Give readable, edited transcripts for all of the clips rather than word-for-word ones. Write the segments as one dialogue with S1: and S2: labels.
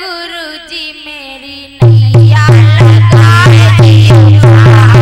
S1: गुरुजी मेरी नैया लगाए दियो पार।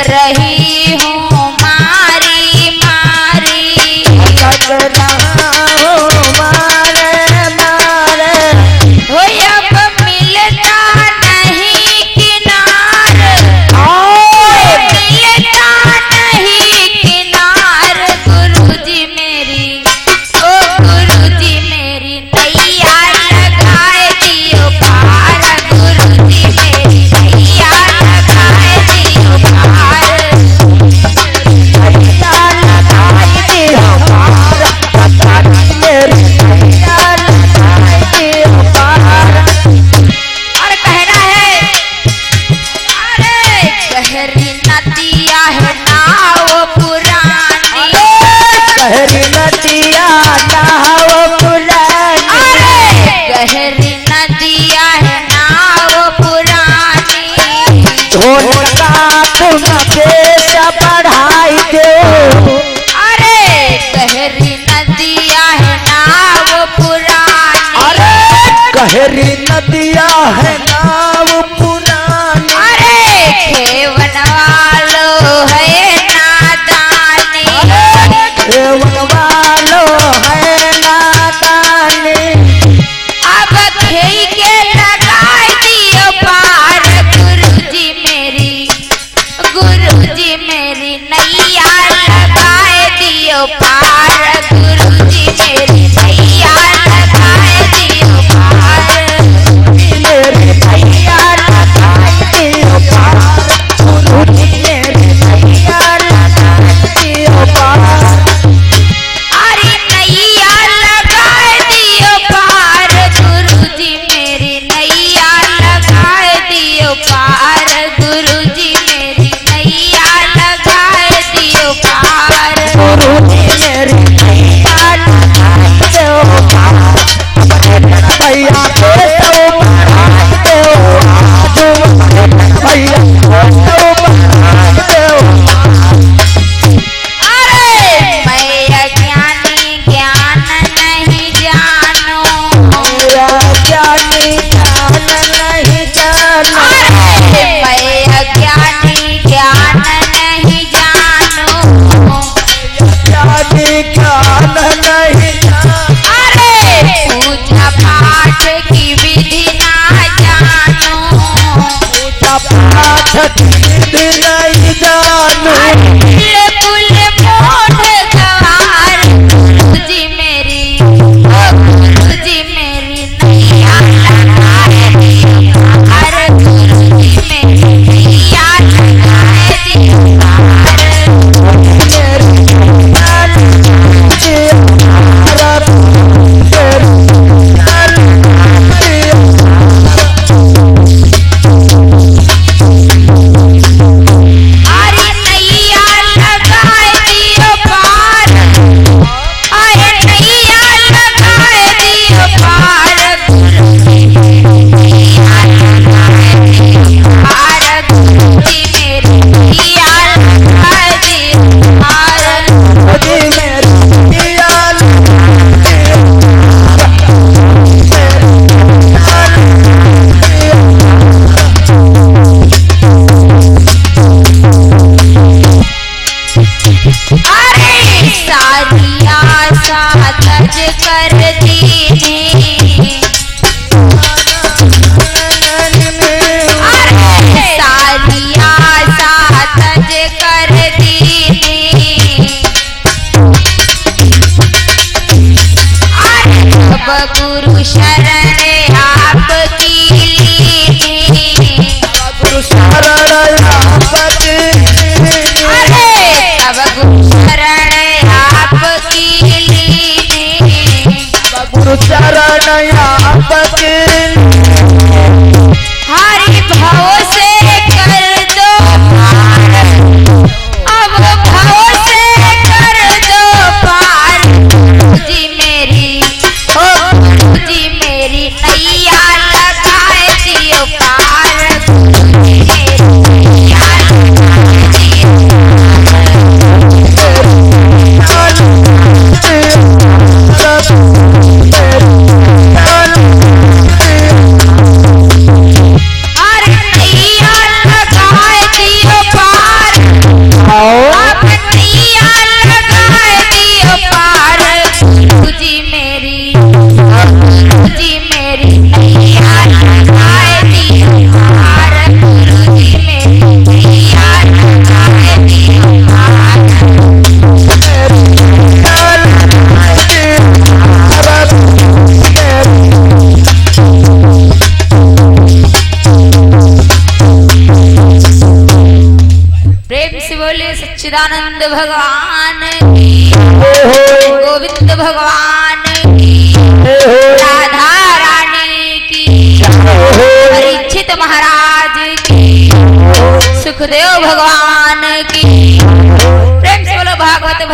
S1: रही हूँ मारी मारी हो अब मिलता नहीं किनार, मिलता नहीं किनार। गुरुजी मेरी ओ गुरुजी मेरी नैया लगाए दियो पार। गुरुजी मेरी नैया लगाए दियो पार। गहरी नदिया है नाव पुरानी,
S2: गहरी नदिया नाव पुरानी,
S1: गहरी नदिया है नाव पुरानी।
S2: ढोल का तुम पेश बढ़ाई दो।
S1: अरे गहरी नदिया है नाव पुरानी,
S2: गहरी नदिया है नाव पुरानी।
S1: खेवन वालो है नादानी,
S2: खेवन वालो है नादानी।
S1: अब खेई के लगाए दियो पार। गुरुजी मेरी नैया लगाए दियो पार। गुरुजी मेरी नैया लगाए दियो पार।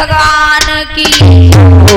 S1: भगवान की।